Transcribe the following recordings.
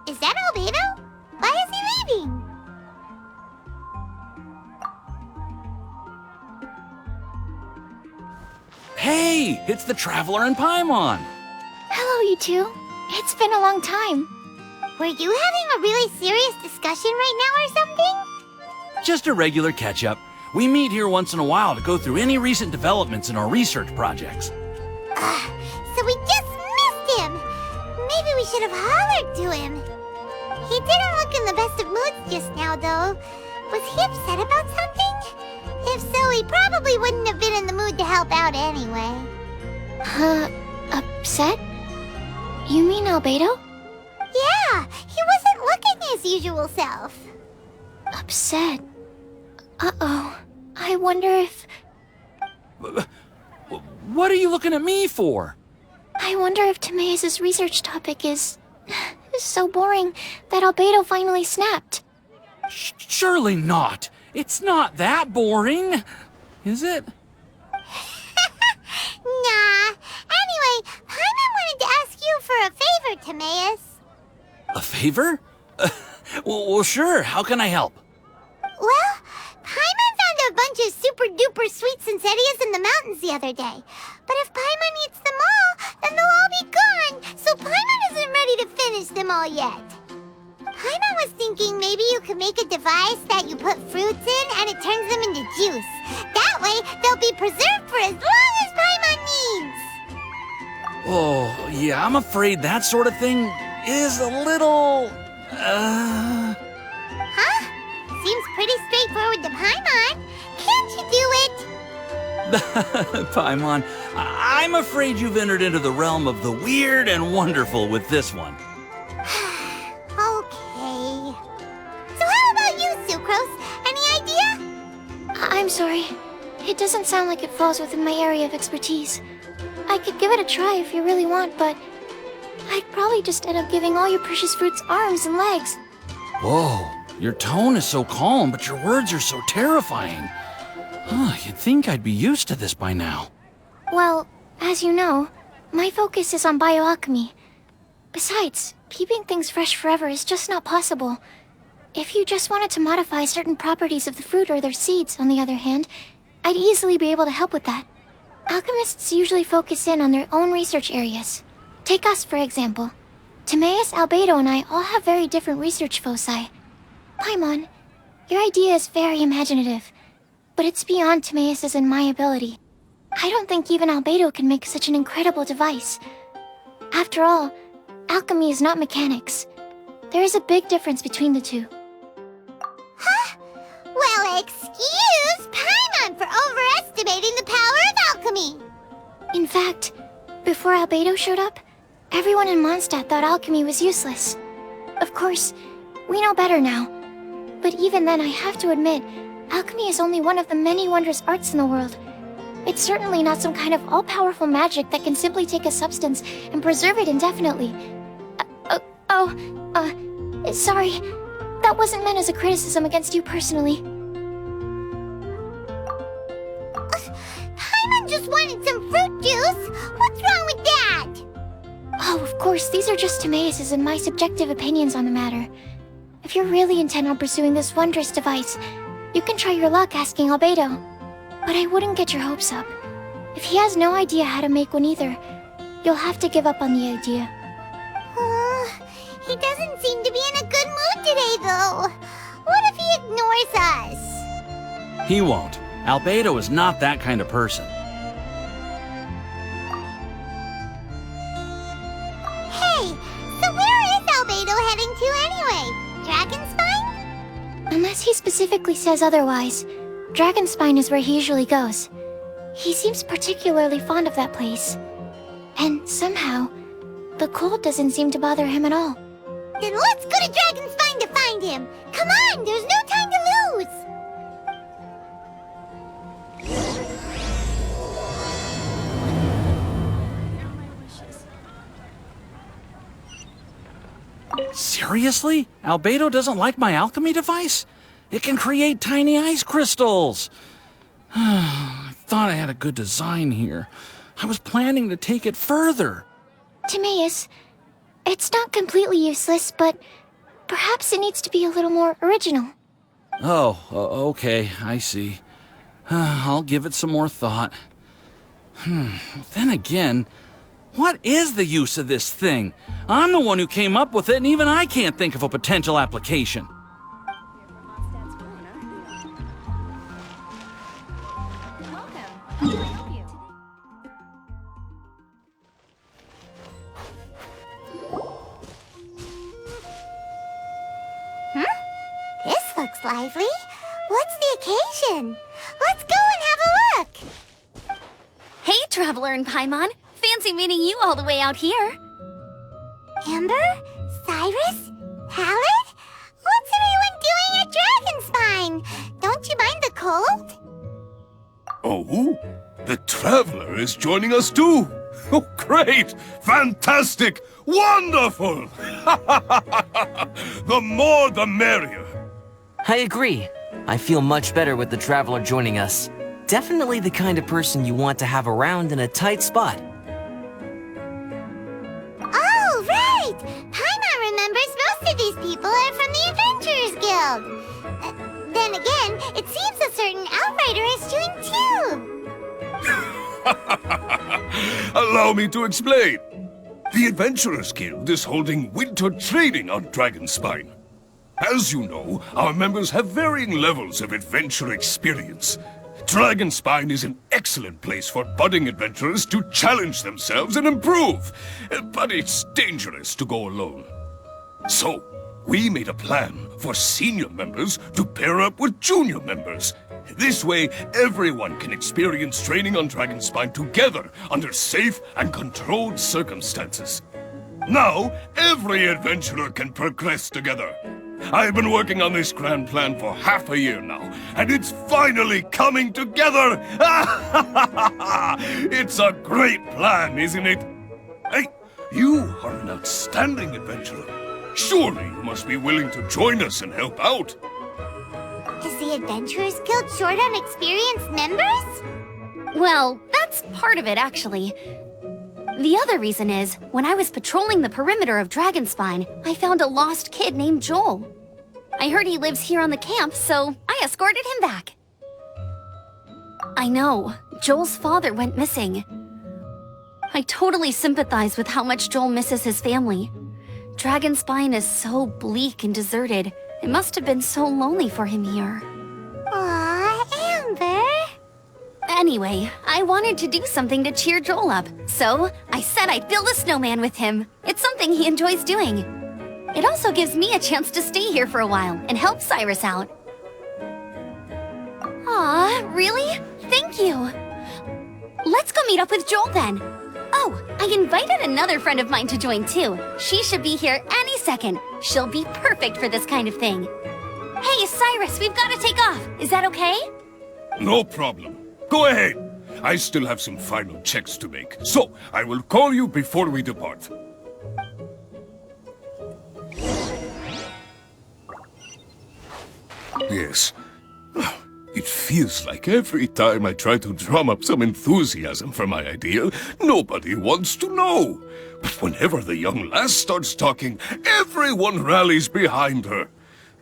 Is that Albedo? Why is he leaving? Hey, it's the Traveler and Paimon. Hello, you two. It's been a long time. Were you having a really serious discussion right now or something? Just a regular catch-up. We meet here once in a while to go through any recent developments in our research projects. So we just missed him. Maybe we should have hollered to him. He didn't look in the best of moods just now, though. Was he upset about something? If so, he probably wouldn't have been in the mood to help out anyway. Upset? You mean Albedo? Yeah, he wasn't looking his usual self. Upset? Uh-oh. I wonder if... What are you looking at me for? I wonder if Timaeus' research topic is so boring that Albedo finally snapped. Surely not. It's not that boring, is it? Nah. Anyway, Paimon wanted to ask you for a favor, Timaeus. A favor? Well, sure. How can I help? Well, Paimon found a bunch of super-duper sweet Sensetias in the mountains the other day. But if Paimon eats them all, then they'll all be gone, so Paimon isn't ready to finish them all yet. Paimon was thinking maybe you could make a device that you put fruits in and it turns them into juice. That way, they'll be preserved for as long as Paimon needs. Oh, yeah, I'm afraid that sort of thing is a little... Huh? Seems pretty straightforward to Paimon. Can't you do it? Paimon, I'm afraid you've entered into the realm of the weird and wonderful with this one. Okay. So how about you, Sucrose? Any idea? I'm sorry. It doesn't sound like it falls within my area of expertise. I could give it a try if you really want, but I'd probably just end up giving all your precious fruits arms and legs. Whoa, your tone is so calm, but your words are so terrifying. You'd think I'd be used to this by now. Well, as you know, my focus is on bioalchemy. Besides, keeping things fresh forever is just not possible. If you just wanted to modify certain properties of the fruit or their seeds, on the other hand, I'd easily be able to help with that. Alchemists usually focus in on their own research areas. Take us, for example. Timaeus, Albedo, and I all have very different research foci. Paimon, your idea is very imaginative, but it's beyond Timaeus' and my ability. I don't think even Albedo can make such an incredible device. After all, alchemy is not mechanics. There is a big difference between the two. Huh? Well, excuse Paimon for overestimating the power of alchemy. In fact, before Albedo showed up, everyone in Mondstadt thought alchemy was useless. Of course, we know better now. But even then, I have to admit, alchemy is only one of the many wondrous arts in the world. It's certainly not some kind of all-powerful magic that can simply take a substance and preserve it indefinitely. Sorry. That wasn't meant as a criticism against you personally. Paimon just wanted some fruit juice. What's wrong with that? Oh, of course, these are just Timaeus' and my subjective opinions on the matter. If you're really intent on pursuing this wondrous device, you can try your luck asking Albedo. But I wouldn't get your hopes up. If he has no idea how to make one either, you'll have to give up on the idea. He doesn't seem to be in a good mood today, though. What if he ignores us? He won't. Albedo is not that kind of person. Hey, so where is Albedo heading to anyway? Dragonspine? Unless he specifically says otherwise, Dragonspine is where he usually goes. He seems particularly fond of that place. And somehow, the cold doesn't seem to bother him at all. Then let's go to Dragonspine to find him. Come on, there's no time to lose. Seriously? Albedo doesn't like my alchemy device? It can create tiny ice crystals. I thought I had a good design here. I was planning to take it further. Timaeus, it's not completely useless, but perhaps it needs to be a little more original. Oh, okay, I see. I'll give it some more thought. Then again, what is the use of this thing? I'm the one who came up with it, and even I can't think of a potential application. This looks lively. What's the occasion? Let's go and have a look. Hey, Traveler and Paimon. Fancy meeting you all the way out here. Amber? Cyrus? Halid? What's everyone doing at Dragonspine? Don't you mind the cold? Oh, the Traveler is joining us too. Oh, great! Fantastic! Wonderful! The more the merrier. I agree. I feel much better with the Traveler joining us. Definitely the kind of person you want to have around in a tight spot. Oh, right! Paimon remembers most of these people are from the Adventurers Guild. Then again, it seems a certain Outrider is doing too. Allow me to explain. The Adventurers Guild is holding winter training on Dragonspine. As you know, our members have varying levels of adventure experience. Dragonspine is an excellent place for budding adventurers to challenge themselves and improve, but it's dangerous to go alone. So, we made a plan for senior members to pair up with junior members. This way, everyone can experience training on Dragonspine together under safe and controlled circumstances. Now, every adventurer can progress together. I've been working on this grand plan for half a year now, and it's finally coming together! It's a great plan, isn't it? Hey, you are an outstanding adventurer. Surely you must be willing to join us and help out. Is the Adventurers Guild short on experienced members? Well, that's part of it, actually. The other reason is, when I was patrolling the perimeter of Dragonspine, I found a lost kid named Joel. I heard he lives here on the camp, so I escorted him back. I know, Joel's father went missing. I totally sympathize with how much Joel misses his family. Dragonspine is so bleak and deserted. It must have been so lonely for him here. Aw, Amber. Anyway, I wanted to do something to cheer Joel up, so I said I'd build a snowman with him. It's something he enjoys doing. It also gives me a chance to stay here for a while and help Cyrus out. Aw, really? Thank you. Let's go meet up with Joel then. Oh, I invited another friend of mine to join too. She should be here any second. She'll be perfect for this kind of thing. Hey, Cyrus, we've got to take off. Is that okay? No problem. Go ahead. I still have some final checks to make, so I will call you before we depart. Yes. It feels like every time I try to drum up some enthusiasm for my idea, nobody wants to know. But whenever the young lass starts talking, everyone rallies behind her.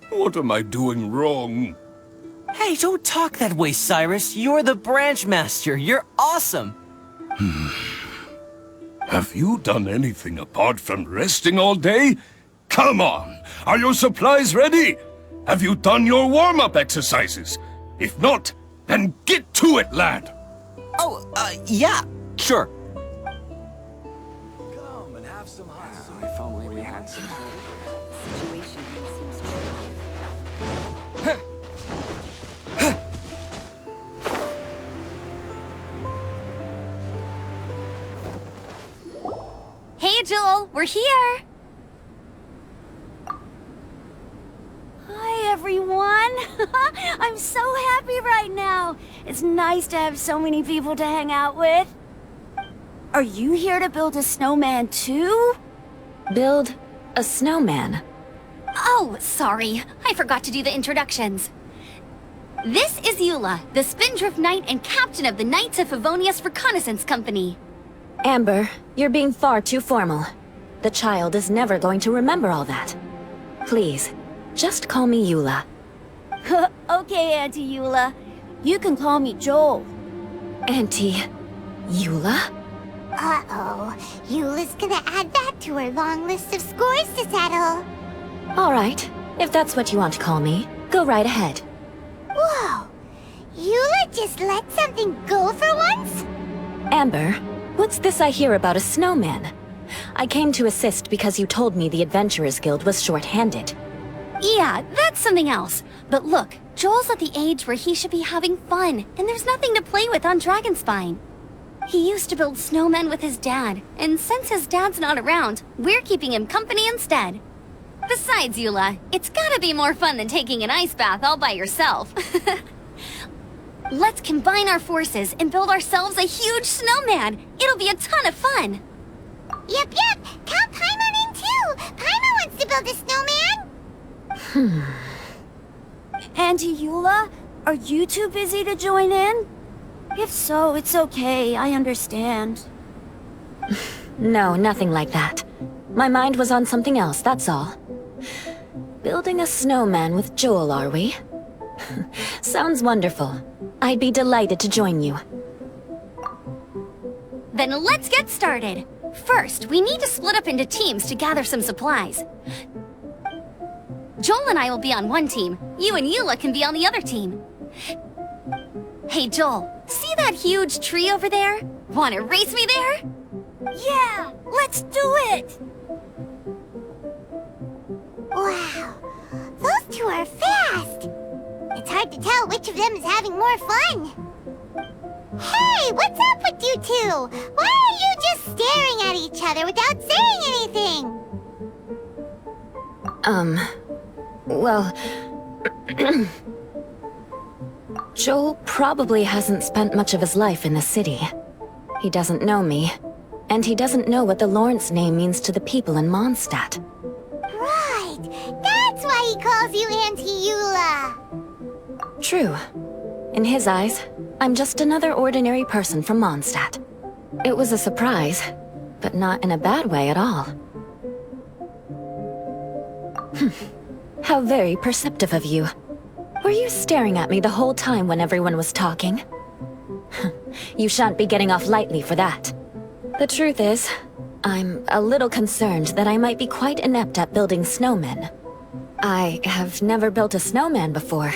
What am I doing wrong? Hey, don't talk that way, Cyrus. You're the branch master. You're awesome. Have you done anything apart from resting all day? Come on! Are your supplies ready? Have you done your warm-up exercises? If not, then get to it, lad! Oh, yeah, sure. Come and have some hot soup. If only we had some situation seems Hey, Joel, we're here. Hi, everyone. I'm so happy right now. It's nice to have so many people to hang out with. Are you here to build a snowman too? Build A snowman? Oh, sorry. I forgot to do the introductions. This is Eula, the Spindrift Knight and captain of the Knights of Favonius Reconnaissance Company. Amber, you're being far too formal. The child is never going to remember all that. Please, just call me Eula. Okay, Auntie Eula. You can call me Joel. Auntie... Eula? Uh-oh. Eula's gonna add that to her long list of scores to settle. Alright, if that's what you want to call me, go right ahead. Whoa! Eula just let something go for once? Amber, what's this I hear about a snowman? I came to assist because you told me the Adventurers Guild was short-handed. Yeah, that's something else. But look, Joel's at the age where he should be having fun, and there's nothing to play with on Dragonspine. He used to build snowmen with his dad, and since his dad's not around, we're keeping him company instead. Besides, Eula, it's gotta be more fun than taking an ice bath all by yourself. Let's combine our forces and build ourselves a huge snowman. It'll be a ton of fun. Yep. Count Paimon in too. Paimon wants to build a snowman. Auntie Eula, are you too busy to join in? If so, it's okay. I understand. No, nothing like that. My mind was on something else, that's all. Building a snowman with Joel, are we? Sounds wonderful. I'd be delighted to join you. Then let's get started. First, we need to split up into teams to gather some supplies. Joel and I will be on one team. You and Eula can be on the other team. Hey, Joel, see that huge tree over there? Wanna race me there? Yeah, let's do it! Wow. Those two are fast. It's hard to tell which of them is having more fun. Hey, what's up with you two? Why are you just staring at each other without saying anything? Well... Joel probably hasn't spent much of his life in the city. He doesn't know me, and he doesn't know what the Lawrence name means to the people in Mondstadt. Right. That's why he calls you Auntie Eula. True. In his eyes, I'm just another ordinary person from Mondstadt. It was a surprise, but not in a bad way at all. How very perceptive of you. Were you staring at me the whole time when everyone was talking? You shan't be getting off lightly for that. The truth is, I'm a little concerned that I might be quite inept at building snowmen. I have never built a snowman before.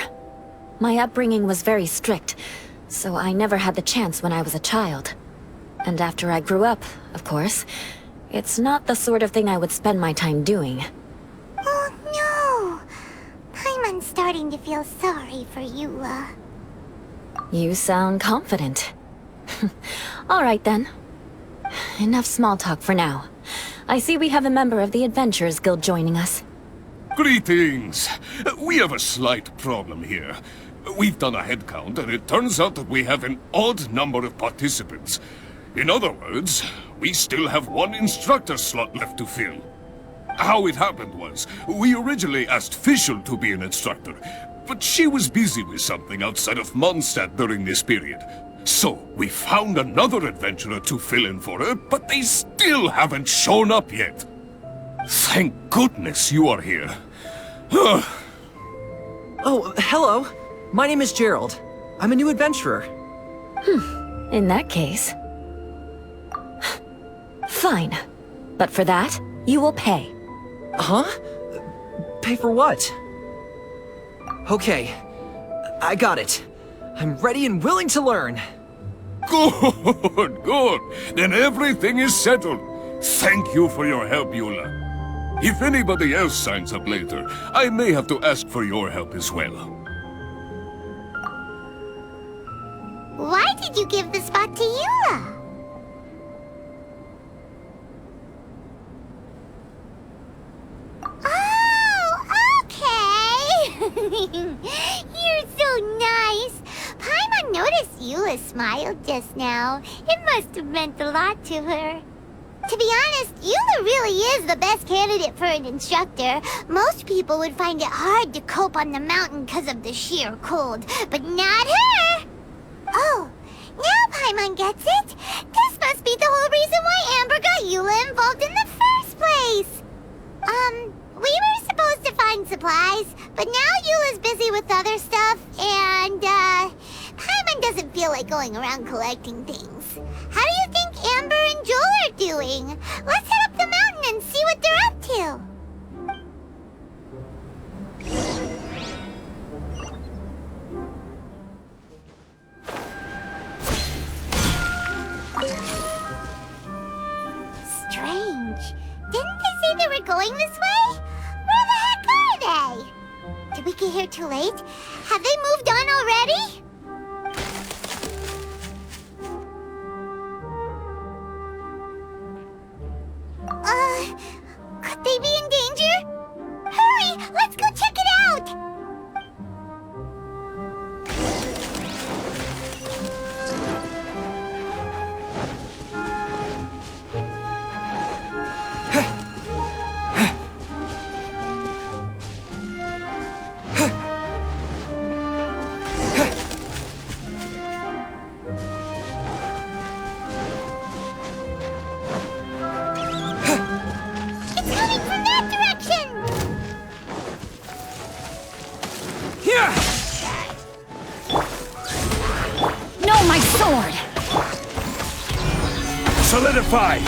My upbringing was very strict, so I never had the chance when I was a child. And after I grew up, of course, it's not the sort of thing I would spend my time doing. Oh no! Paimon's starting to feel sorry for Eula. You sound confident. All right then. Enough small talk for now. I see we have a member of the Adventurers Guild joining us. Greetings. We have a slight problem here. We've done a head count, and it turns out that we have an odd number of participants. In other words, we still have one instructor slot left to fill. How it happened was, we originally asked Fischl to be an instructor, but she was busy with something outside of Mondstadt during this period. So, we found another adventurer to fill in for her, but they still haven't shown up yet. Thank goodness you are here. Oh, hello. My name is Gerald. I'm a new adventurer. In that case... Fine. But for that, you will pay. Huh? Pay for what? Okay. I got it. I'm ready and willing to learn. Good, good. Then everything is settled. Thank you for your help, Eula. If anybody else signs up later, I may have to ask for your help as well. Why did you give the spot to Eula? Oh, okay. You're so nice. Paimon noticed Eula smiled just now. It must have meant a lot to her. To be honest, Eula really is the best candidate for an instructor. Most people would find it hard to cope on the mountain because of the sheer cold, but not her! Oh, now Paimon gets it. This must be the whole reason why Amber got Eula involved in the first place. We were supposed to find supplies, but now Eula's busy with other stuff, and, Paimon doesn't feel like going around collecting things. How do you think Amber and Joel are doing? Let's head up the mountain and see what they're up to. Strange. Didn't they say they were going this way? Where the heck are they? Did we get here too late? Have they moved on already? Could they be in danger? Hurry! Let's go check it out! Solidify!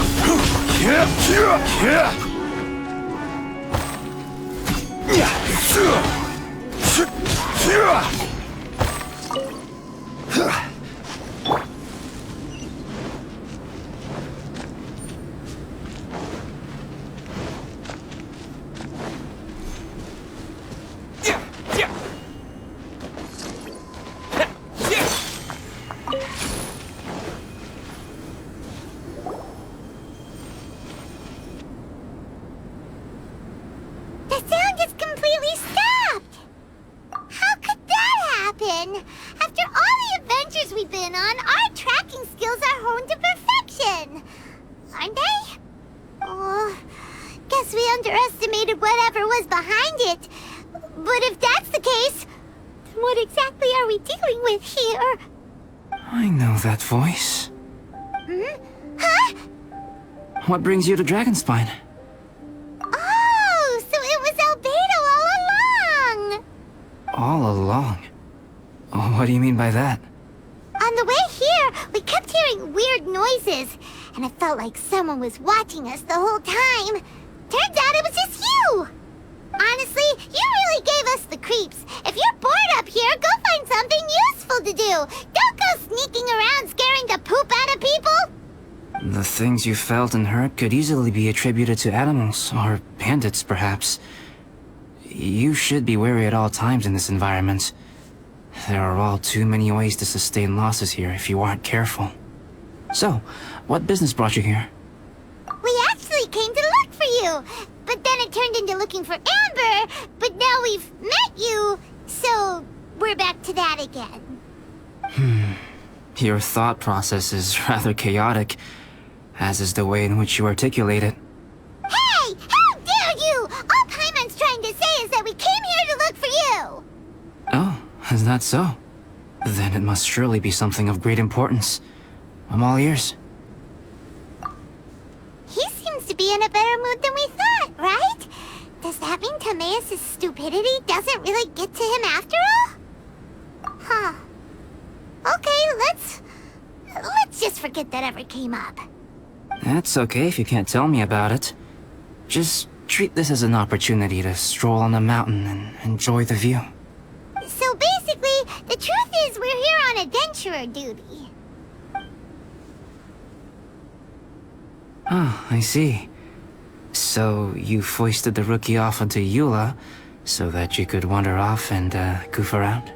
Voice? Huh? What brings you to Dragonspine? Oh, so it was Albedo all along! All along? Oh, what do you mean by that? On the way here, we kept hearing weird noises, and it felt like someone was watching us the whole time. Turns out it was just you! Honestly, you really gave us the creeps. If you're bored up here, go find something useful to do. Don't go sneaking around scaring the poop out of people. The things you felt and heard could easily be attributed to animals, or bandits, perhaps. You should be wary at all times in this environment. There are all too many ways to sustain losses here if you aren't careful. So, what business brought you here? We actually came to look for you, but then it turned into looking for Amber, but now we've met you, so we're back to that again. Your thought process is rather chaotic, as is the way in which you articulate it. Hey! How dare you! All Paimon's trying to say is that we came here to look for you! Oh, is that so? Then it must surely be something of great importance. I'm all ears. He seems to be in a better mood than we thought, right? Does that mean Timaeus' stupidity doesn't really get to him after all? Huh. Okay, let's just forget that ever came up. That's okay if you can't tell me about it. Just treat this as an opportunity to stroll on the mountain and enjoy the view. So basically, the truth is we're here on adventurer duty. Oh, I see. So you foisted the rookie off onto Eula so that you could wander off and goof around?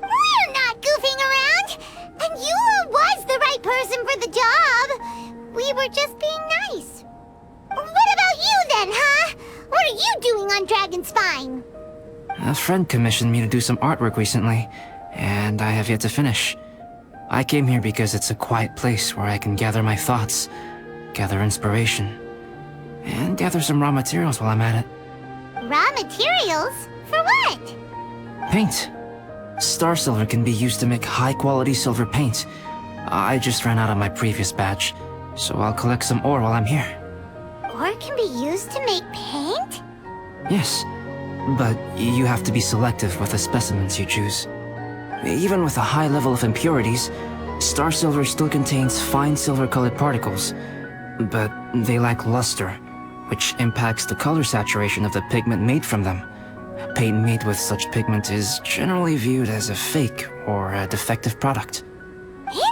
We're not goofing around! And Eula was the right person for the job! We were just being nice. What about you then, huh? What are you doing on Dragonspine? A friend commissioned me to do some artwork recently, and I have yet to finish. I came here because it's a quiet place where I can gather my thoughts. gather inspiration, and gather some raw materials while I'm at it. Raw materials? For what? Paint. Star silver can be used to make high-quality silver paint. I just ran out of my previous batch, so I'll collect some ore while I'm here. Ore can be used to make paint? Yes, but you have to be selective with the specimens you choose. Even with a high level of impurities, star silver still contains fine silver-colored particles, but they lack luster, which impacts the color saturation of the pigment made from them. Paint made with such pigment is generally viewed as a fake or a defective product.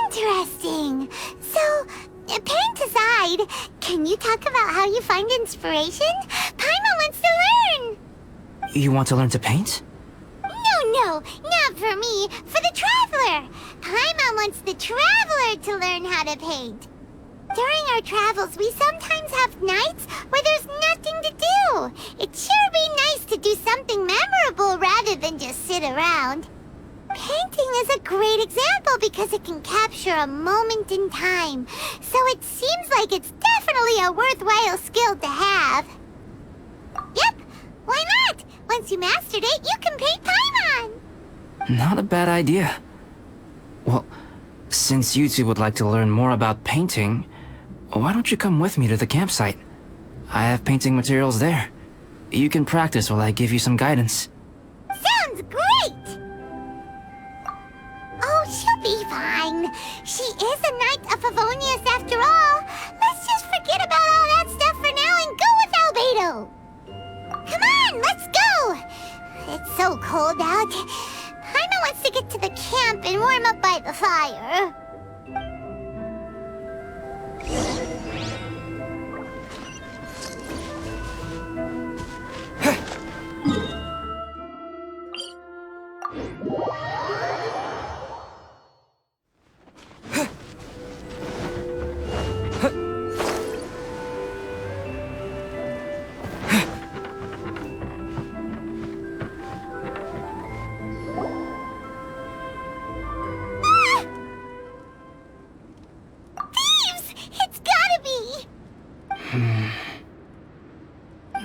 Interesting. So, paint aside, can you talk about how you find inspiration? Paimon wants to learn. You want to learn to paint? No, not for me. For the Traveler. Paimon wants the Traveler to learn how to paint. During our travels, we sometimes have nights where there's nothing to do. It'd sure be nice to do something memorable rather than just sit around. Painting is a great example because it can capture a moment in time. So it seems like it's definitely a worthwhile skill to have. Yep, why not? Once you mastered it, you can paint Paimon. Not a bad idea. Well, since you two would like to learn more about painting, why don't you come with me to the campsite? I have painting materials there. You can practice while I give you some guidance. Sounds great! Oh, she'll be fine. She is a Knight of Favonius after all. Let's just forget about all that stuff for now and go with Albedo. Come on, let's go! It's so cold out. Paimon wants to get to the camp and warm up by the fire.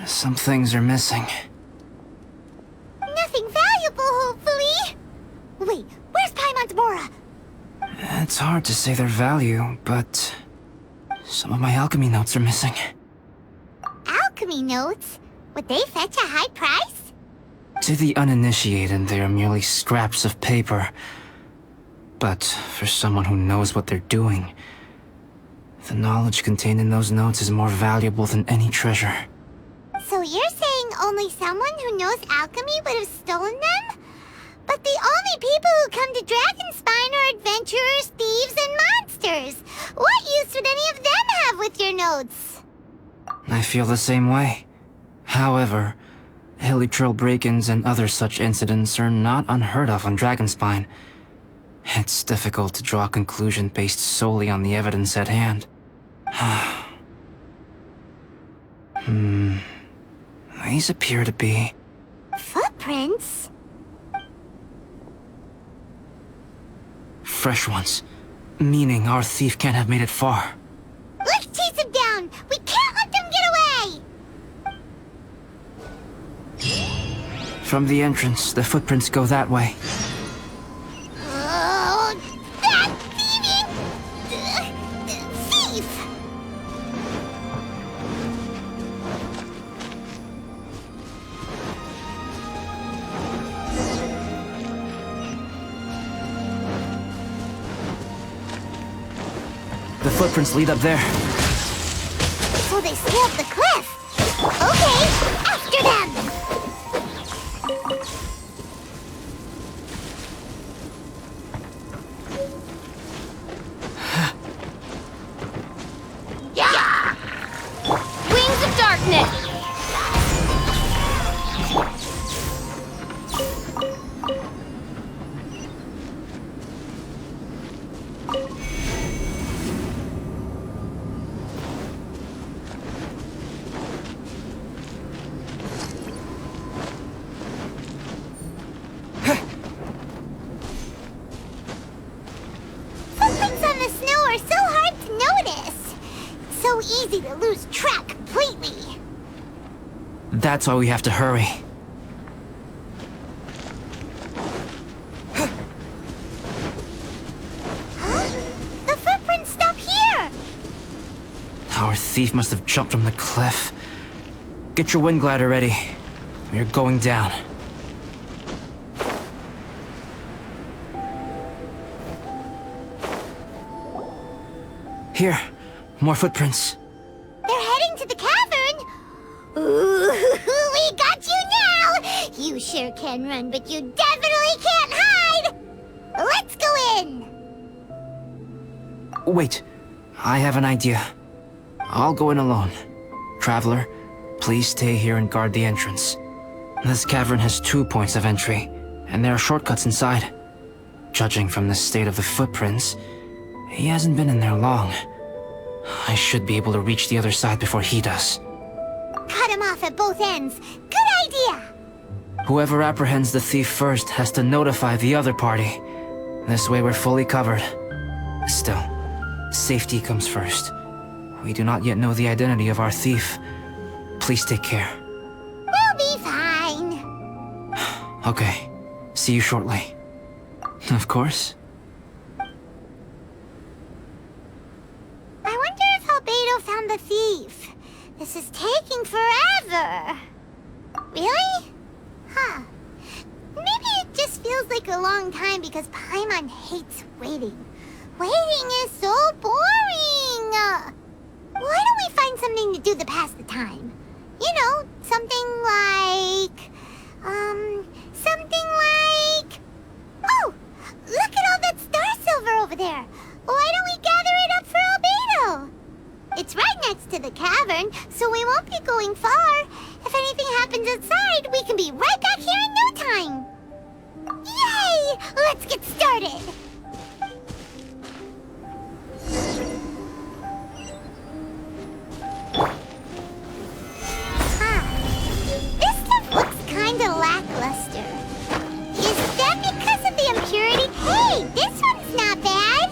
Some things are missing. Nothing valuable, hopefully. Wait, where's Paimon's Mora? It's hard to say their value, but some of my alchemy notes are missing. Alchemy notes? Would they fetch a high price? To the uninitiated, they are merely scraps of paper. But for someone who knows what they're doing, the knowledge contained in those notes is more valuable than any treasure. So you're saying only someone who knows alchemy would have stolen them? But the only people who come to Dragonspine are adventurers, thieves, and monsters. What use would any of them have with your notes? I feel the same way. However, hilly trail break-ins and other such incidents are not unheard of on Dragonspine. It's difficult to draw a conclusion based solely on the evidence at hand. These appear to be... Footprints? fresh ones. Meaning our thief can't have made it far. Let's chase him down! We can't let them get away! From the entrance, the footprints go that way. Oh, that thieving... thief! The footprints lead up there. So they scaled the cliff. Okay, after them! Wings of Darkness! Footprints on the snow are so hard to notice. So That's why we have to hurry. Huh? The footprints stop here! Our thief must have jumped from the cliff. Get your wind glider ready. We're going down. Here, more footprints. They're heading to the cavern! Ooh, we got you now! You sure can run, but you definitely can't hide! Let's go in! Wait, I have an idea. I'll go in alone. Traveler, please stay here and guard the entrance. This cavern has 2 points of entry, and there are shortcuts inside. Judging from the state of the footprints, he hasn't been in there long. I should be able to reach the other side before he does. Cut him off at both ends. Good idea! Whoever apprehends the thief first has to notify the other party. This way we're fully covered. Still, safety comes first. We do not yet know the identity of our thief. Please take care. We'll be fine. Okay. See you shortly. Of course. I wonder if Albedo found the thief. This is taking forever. Really? Huh. Maybe it just feels like a long time because Paimon hates waiting. Waiting is so boring. Why don't we find something to do to pass the time? You know, something like... Oh! Look at all that star silver over there! Why don't we gather it up for Albedo? It's right next to the cavern, so we won't be going far. If anything happens outside, we can be right back here in no time. Yay! Let's get started! This stuff looks kinda lackluster. Is that because of the impurity? Hey, this one's not bad!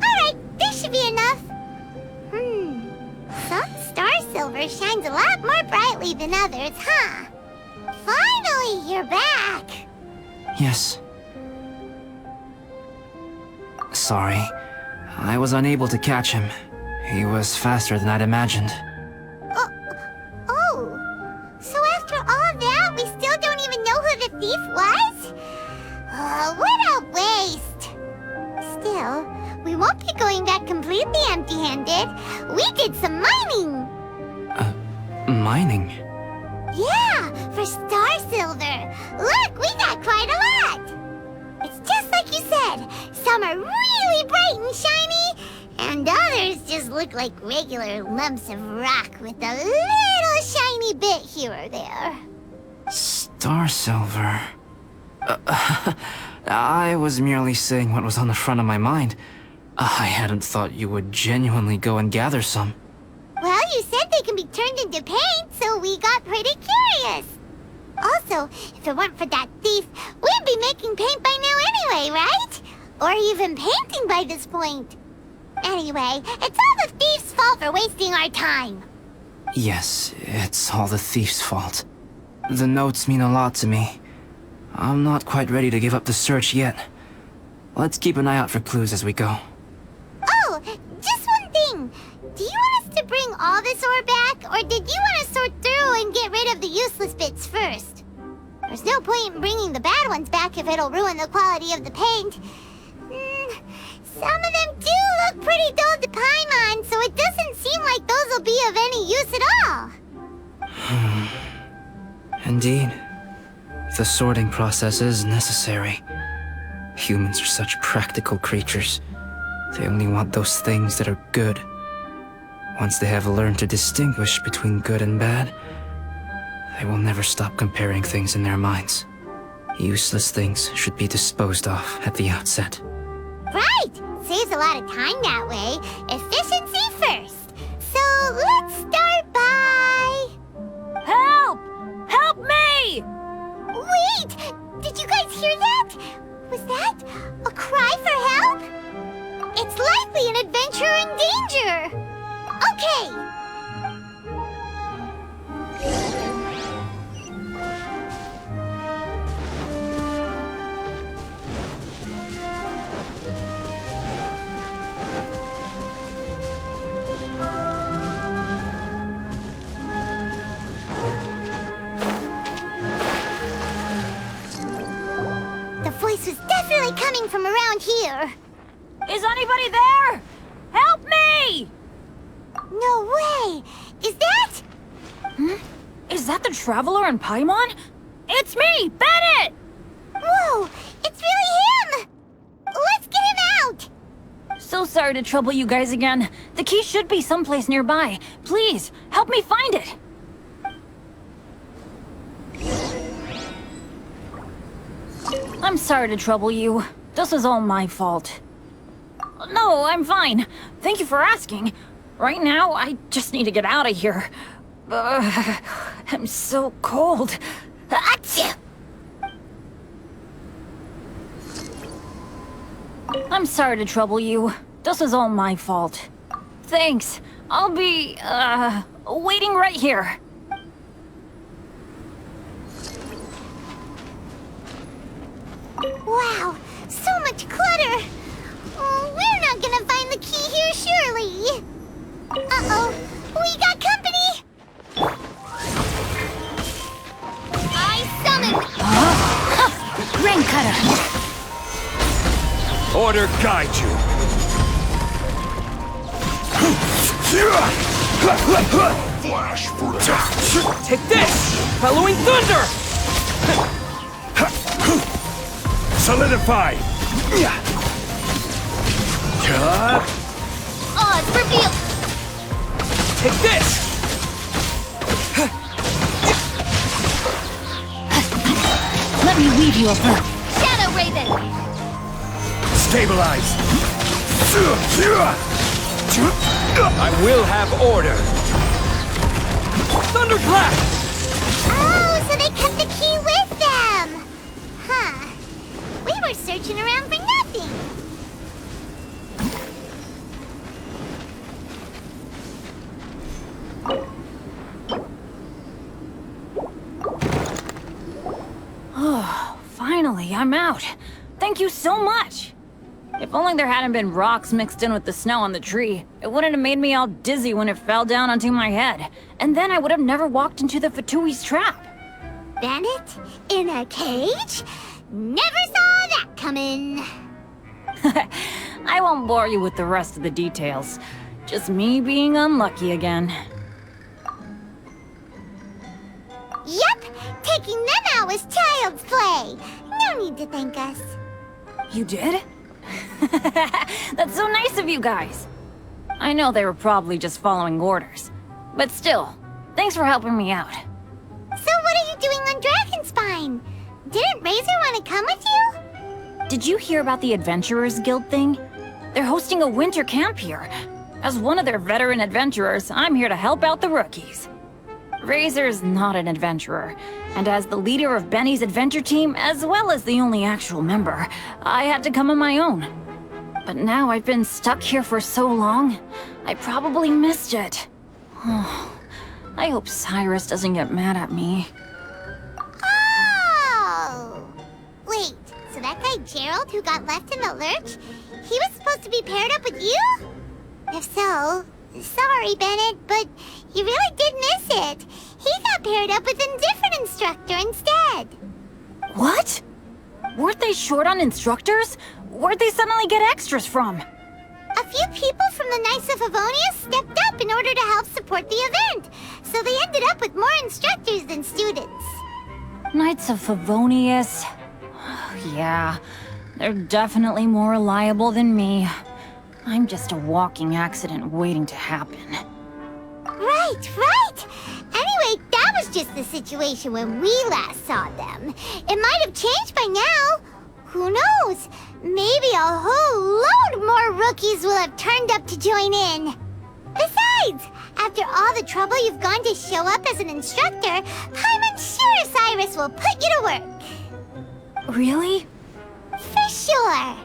Alright, this should be enough. Some star silver shines a lot more brightly than others, huh? Finally, you're back! Yes. Sorry. I was unable to catch him. He was faster than I'd imagined. Oh. So after all that, we still don't even know who the thief was? What a waste! Still, we won't be going back completely empty-handed. We did some mining! Mining? Yeah, for star silver. Look, we got quite a lot! It's just like you said. Some are really bright and shiny, and others just look like regular lumps of rock with a little shiny bit here or there. Star silver. I was merely saying what was on the front of my mind. I hadn't thought you would genuinely go and gather some. Well, you said they can be turned into paint, so we got pretty curious. Also, if it weren't for that thief, we'd be making paint by now anyway, right? Or even painting by this point. Anyway, it's all the thief's fault for wasting our time. Yes, it's all the thief's fault. The notes mean a lot to me. I'm not quite ready to give up the search yet. Let's keep an eye out for clues as we go. Oh, just one thing. Do you want us to bring all this ore back, or did you want to sort through and get rid of the useless bits first? There's no point in bringing the bad ones back if it'll ruin the quality of the paint. Some of them do look pretty dull to Paimon, so it doesn't seem like those will be of any use at all. Indeed. The sorting process is necessary. Humans are such practical creatures. They only want those things that are good. Once they have learned to distinguish between good and bad, they will never stop comparing things in their minds. Useless things should be disposed of at the outset. Right! Saves a lot of time that way. Efficiency first. So let's start by... Help! Help me! Wait! Did you guys hear that? Was that a cry for help? It's like likely an adventurer in danger. Okay. The voice was definitely coming from around here. Is anybody there? Help me! No way! Is that? Is that the Traveler and Paimon? It's me, Bennett! Whoa! It's really him! Let's get him out! So sorry to trouble you guys again. The key should be someplace nearby. Please, help me find it! I'm sorry to trouble you. This was all my fault. No, I'm fine. Thank you for asking. Right now, I just need to get out of here. I'm so cold. Achoo! I'm sorry to trouble you. This was all my fault. Thanks. I'll be, waiting right here. Wow, so much clutter! Oh, we're not gonna find the key here, surely! Uh-oh, we got company! I summon... Ring cutter! Order guide you. Flash for Take this! Following thunder! solidify. Odds revealed! Take this! Let me weave you a bird. Shadow Raven! Stabilize. I will have order! Thunderclap! Oh, so they kept the key with them! Huh. We were searching around for nothing. Oh, finally, I'm out. Thank you so much. If only there hadn't been rocks mixed in with the snow on the tree, it wouldn't have made me all dizzy when it fell down onto my head. And then I would have never walked into the Fatui's trap. Bennett? In a cage? Never saw that coming. I won't bore you with the rest of the details. Just me being unlucky again. Yep, taking them out was child's play. No need to thank us. You did? That's so nice of you guys. I know they were probably just following orders. But still, thanks for helping me out. So what are you doing on Dragonspine? Didn't Razor want to come with you? Did you hear about the Adventurers Guild thing? They're hosting a winter camp here. As one of their veteran adventurers, I'm here to help out the rookies. Razor's not an adventurer, and as the leader of Benny's adventure team, as well as the only actual member, I had to come on my own. But now I've been stuck here for so long, I probably missed it. I hope Cyrus doesn't get mad at me. Oh! Wait, so that guy Gerald who got left in the lurch, he was supposed to be paired up with you? If so, sorry, Bennett, but you really did miss it. He got paired up with a different instructor instead. What? Weren't they short on instructors? Where'd they suddenly get extras from? A few people from the Knights of Favonius stepped up in order to help support the event, so they ended up with more instructors than students. Knights of Favonius? Yeah, they're definitely more reliable than me. I'm just a walking accident waiting to happen. Right, right! Anyway, that was just the situation when we last saw them. It might have changed by now. Who knows? Maybe a whole load more rookies will have turned up to join in. Besides, after all the trouble you've gone to show up as an instructor, I'm sure Cyrus will put you to work. Really? For sure.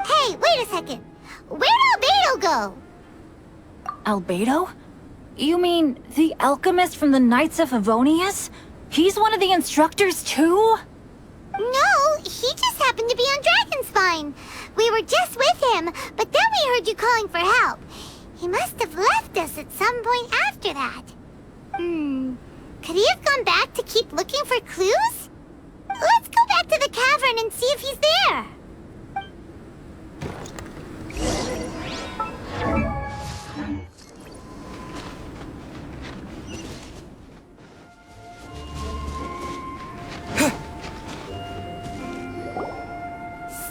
Hey, wait a second. Where'd all ago. Albedo? You mean the alchemist from the Knights of Favonius? He's one of the instructors too? No, he just happened to be on Dragonspine. We were just with him, but then we heard you calling for help. He must have left us at some point after that. Could he have gone back to keep looking for clues? Let's go back to the cavern and see if he's there.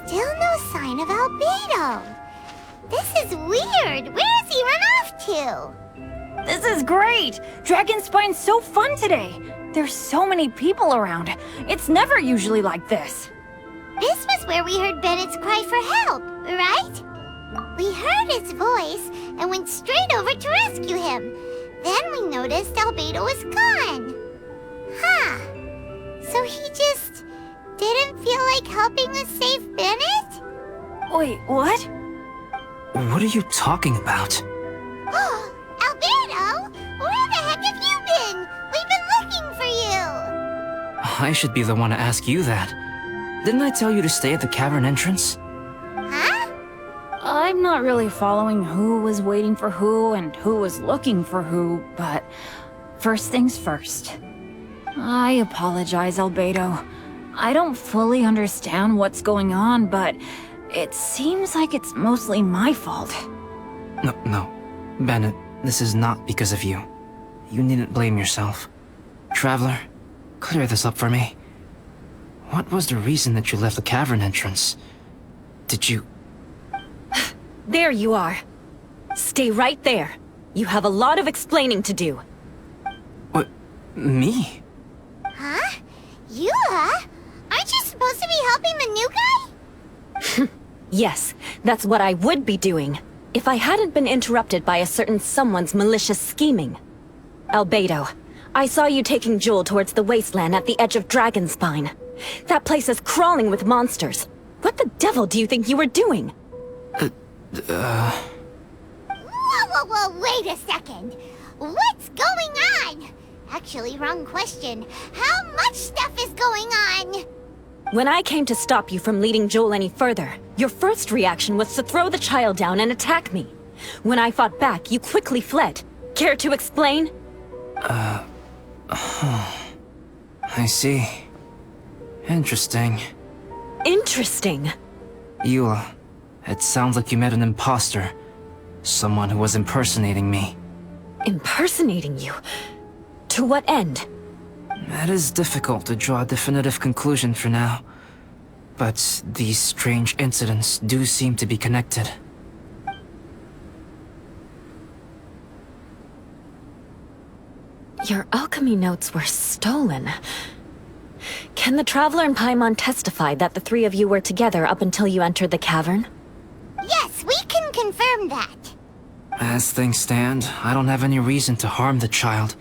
Still no sign of Albedo. This is weird. Where has he run off to? This is great! Dragonspine's so fun today! There's so many people around. It's never usually like this. This was where we heard Bennett's cry for help, right? We heard his voice and went straight over to rescue him. Then we noticed Albedo was gone. Huh. So he just didn't feel like helping us save Bennett? Wait, what? What are you talking about? Oh, Albedo! Where the heck have you been? We've been looking for you! I should be the one to ask you that. Didn't I tell you to stay at the cavern entrance? Huh? I'm not really following who was waiting for who and who was looking for who, but first things first. I apologize, Albedo. I don't fully understand what's going on, but it seems like it's mostly my fault. No. Bennett, this is not because of you. You needn't blame yourself. Traveler, clear this up for me. What was the reason that you left the cavern entrance? Did you... There you are. Stay right there. You have a lot of explaining to do. What? Me? Huh? You, huh? Aren't you supposed to be helping the new guy? Yes, that's what I would be doing, if I hadn't been interrupted by a certain someone's malicious scheming. Albedo, I saw you taking Joel towards the wasteland at the edge of Dragonspine. That place is crawling with monsters. What the devil do you think you were doing? Whoa, wait a second. What's going on? Actually, wrong question. How much stuff is going on? When I came to stop you from leading Joel any further, your first reaction was to throw the child down and attack me. When I fought back, you quickly fled. Care to explain? I see. Interesting. Interesting. Eula, it sounds like you met an imposter. Someone who was impersonating me. Impersonating you? To what end? It is difficult to draw a definitive conclusion for now. But these strange incidents do seem to be connected. Your alchemy notes were stolen. Can the Traveler and Paimon testify that the three of you were together up until you entered the cavern? Yes, we can confirm that. As things stand, I don't have any reason to harm the child.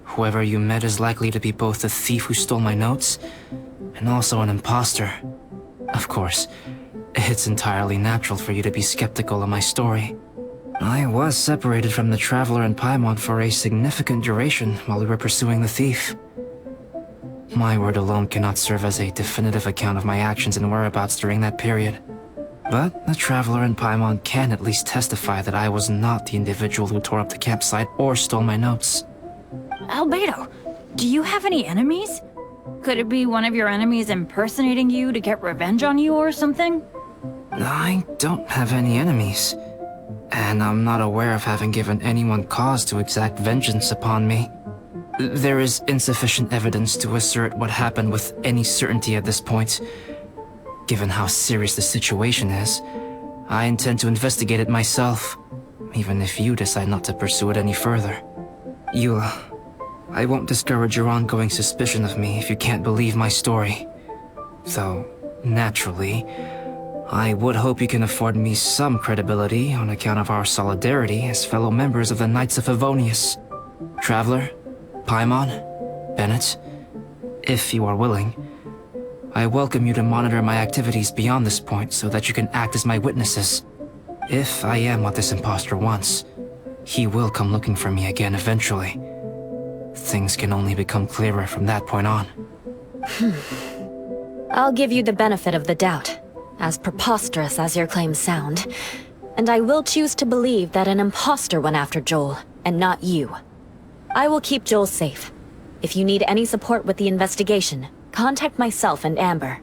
Whoever you met is likely to be both the thief who stole my notes, and also an imposter. Of course, it's entirely natural for you to be skeptical of my story. I was separated from the Traveler and Paimon for a significant duration while we were pursuing the thief. My word alone cannot serve as a definitive account of my actions and whereabouts during that period. But the Traveler and Paimon can at least testify that I was not the individual who tore up the campsite or stole my notes. Albedo, do you have any enemies? Could it be one of your enemies impersonating you to get revenge on you or something? I don't have any enemies. And I'm not aware of having given anyone cause to exact vengeance upon me. There is insufficient evidence to assert what happened with any certainty at this point. Given how serious the situation is, I intend to investigate it myself, even if you decide not to pursue it any further. Eula, I won't discourage your ongoing suspicion of me if you can't believe my story. Though, naturally, I would hope you can afford me some credibility on account of our solidarity as fellow members of the Knights of Favonius. Traveler, Paimon, Bennett, if you are willing, I welcome you to monitor my activities beyond this point so that you can act as my witnesses. If I am what this imposter wants, he will come looking for me again eventually. Things can only become clearer from that point on. I'll give you the benefit of the doubt, as preposterous as your claims sound. And I will choose to believe that an imposter went after Joel, and not you. I will keep Joel safe. If you need any support with the investigation, contact myself and Amber.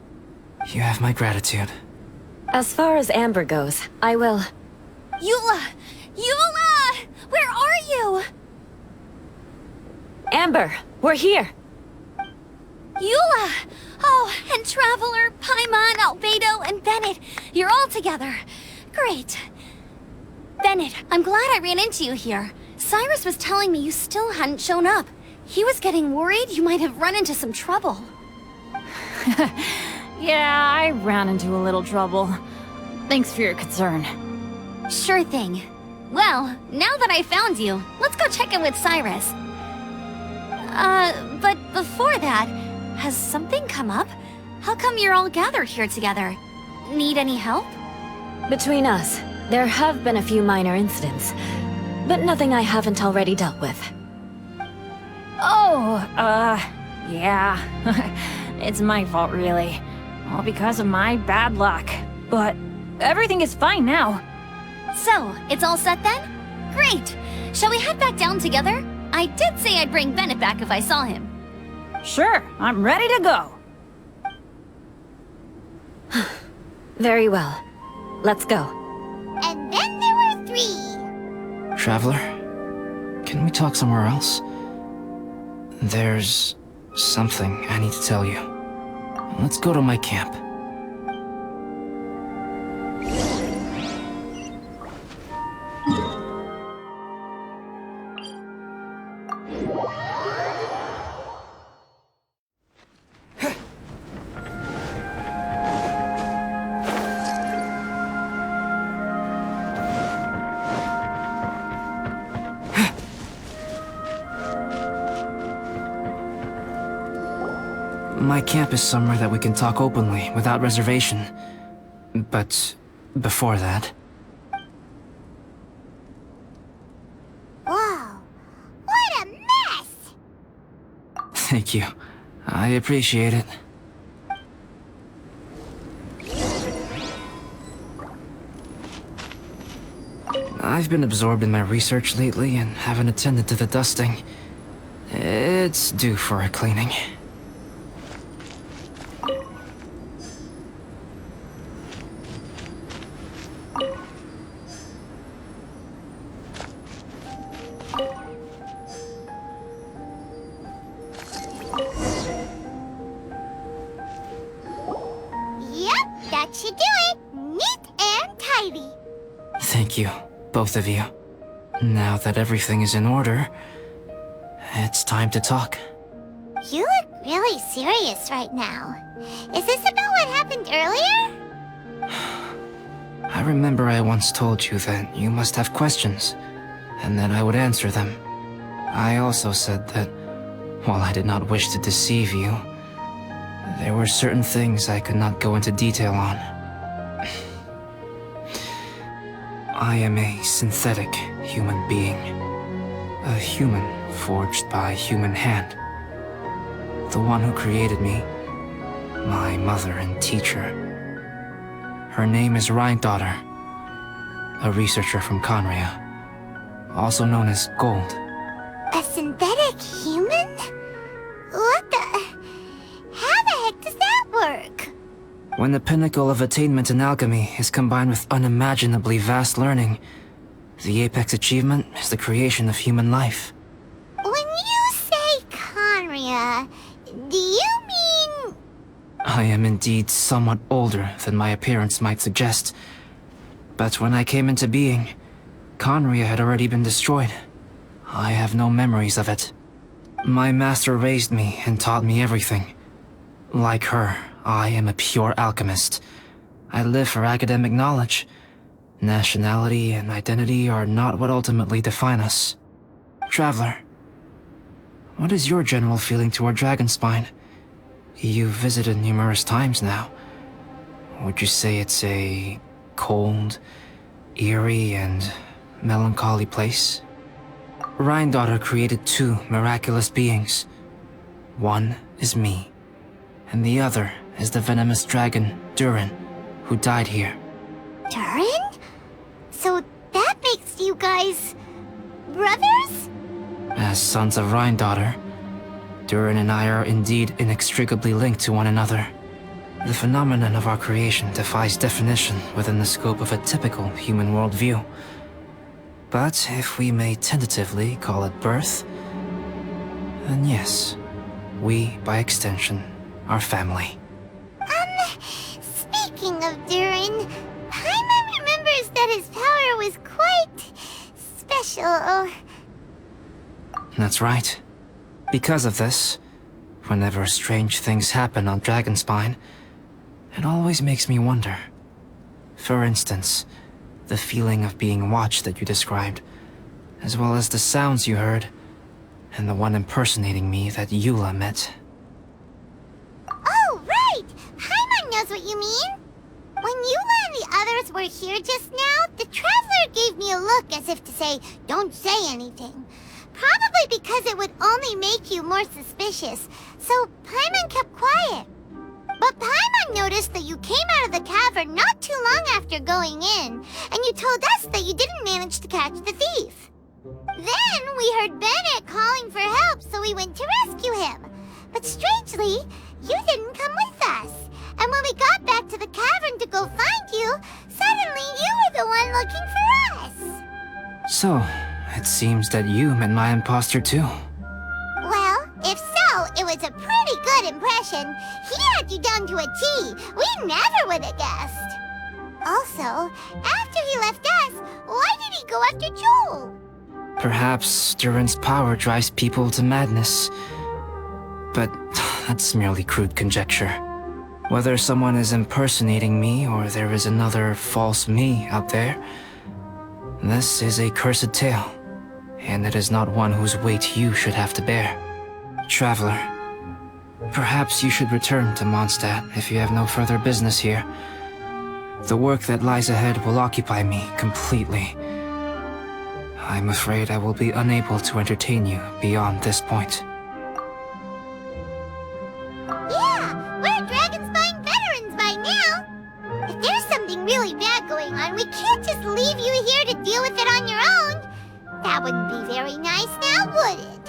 You have my gratitude. As far as Amber goes, I will... Eula! Eula! Where are you? Amber, we're here! Eula! Oh, and Traveler, Paimon, Albedo, and Bennett. You're all together. Great. Bennett, I'm glad I ran into you here. Cyrus was telling me you still hadn't shown up. He was getting worried you might have run into some trouble. Yeah, I ran into a little trouble. Thanks for your concern. Sure thing. Well, now that I found you, let's go check in with Cyrus. But before that, has something come up? How come you're all gathered here together? Need any help? Between us, there have been a few minor incidents, but nothing I haven't already dealt with. Oh, yeah. It's my fault, really. All because of my bad luck. But everything is fine now. So, it's all set then? Great! Shall we head back down together? I did say I'd bring Bennett back if I saw him. Sure, I'm ready to go. Very well. Let's go. And then there were 3. Traveler, can we talk somewhere else? There's something I need to tell you. Let's go to my camp. My camp is somewhere that we can talk openly, without reservation. But before that... Whoa. What a mess! Thank you. I appreciate it. I've been absorbed in my research lately and haven't attended to the dusting. It's due for a cleaning. Yep, that should do it. Neat and tidy. Thank you, both of you. Now that everything is in order, it's time to talk. You look really serious right now. Is this about what happened earlier? I remember I once told you that you must have questions, and that I would answer them. I also said that, while I did not wish to deceive you, there were certain things I could not go into detail on. I am a synthetic human being. A human forged by human hand. The one who created me, my mother and teacher. Her name is Rhine-daughter, a researcher from Conria, also known as Gold. A synthetic human? What the... How the heck does that work? When the pinnacle of attainment in alchemy is combined with unimaginably vast learning, the apex achievement is the creation of human life. When you say Conria, do you mean... I am indeed somewhat older than my appearance might suggest. But when I came into being, Conria had already been destroyed. I have no memories of it. My master raised me and taught me everything. Like her, I am a pure alchemist. I live for academic knowledge. Nationality and identity are not what ultimately define us. Traveler, what is your general feeling toward Dragonspine? You've visited numerous times now. Would you say it's a cold, eerie and melancholy place. Rhine-daughter created two miraculous beings. One is me, and the other is the venomous dragon, Durin, who died here. Durin? So that makes you guys... brothers? As sons of Rhine-daughter, Durin and I are indeed inextricably linked to one another. The phenomenon of our creation defies definition within the scope of a typical human worldview. But if we may tentatively call it birth, then yes, we, by extension, are family. Speaking of Durin, Paimon remembers that his power was quite... special. That's right. Because of this, whenever strange things happen on Dragonspine, it always makes me wonder. For instance, the feeling of being watched that you described, as well as the sounds you heard, and the one impersonating me that Eula met. Oh, right! Paimon knows what you mean! When Eula and the others were here just now, the Traveler gave me a look as if to say, don't say anything. Probably because it would only make you more suspicious, so Paimon kept quiet. But Paimon noticed that you came out of the cavern not too long after going in, and you told us that you didn't manage to catch the thief. Then we heard Bennett calling for help, so we went to rescue him. But strangely, you didn't come with us. And when we got back to the cavern to go find you, suddenly you were the one looking for us. So, it seems that you met my imposter too. Well, if so, it was a pretty good impression. He had you down to a T. We never would have guessed. Also, after he left us, why did he go after Joel? Perhaps Durin's power drives people to madness. But that's merely crude conjecture. Whether someone is impersonating me or there is another false me out there, this is a cursed tale, and it is not one whose weight you should have to bear. Traveler, perhaps you should return to Mondstadt if you have no further business here. The work that lies ahead will occupy me completely. I'm afraid I will be unable to entertain you beyond this point. Yeah, we're Dragonspine veterans by now. If there's something really bad going on, we can't just leave you here to deal with it on your own. That wouldn't be very nice now, would it?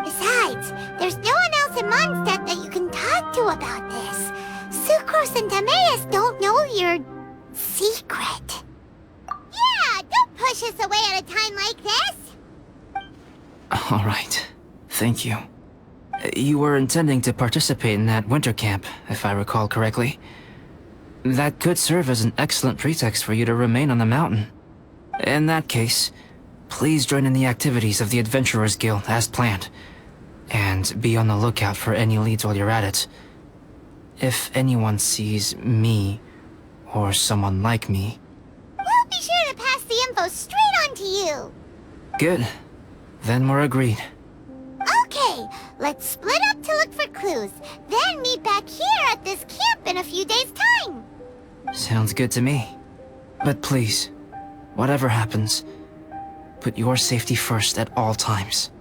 Besides, there's no one else in Mondstadt that you can talk to about this. Sucrose and Timaeus don't know your secret. Yeah, don't push us away at a time like this. All right. Thank you. You were intending to participate in that winter camp, if I recall correctly. That could serve as an excellent pretext for you to remain on the mountain. In that case, please join in the activities of the Adventurers Guild as planned. And be on the lookout for any leads while you're at it. If anyone sees me, or someone like me... We'll be sure to pass the info straight on to you. Good. Then we're agreed. Okay, let's split up to look for clues, then meet back here at this camp in a few days' time. Sounds good to me. But please, whatever happens, put your safety first at all times.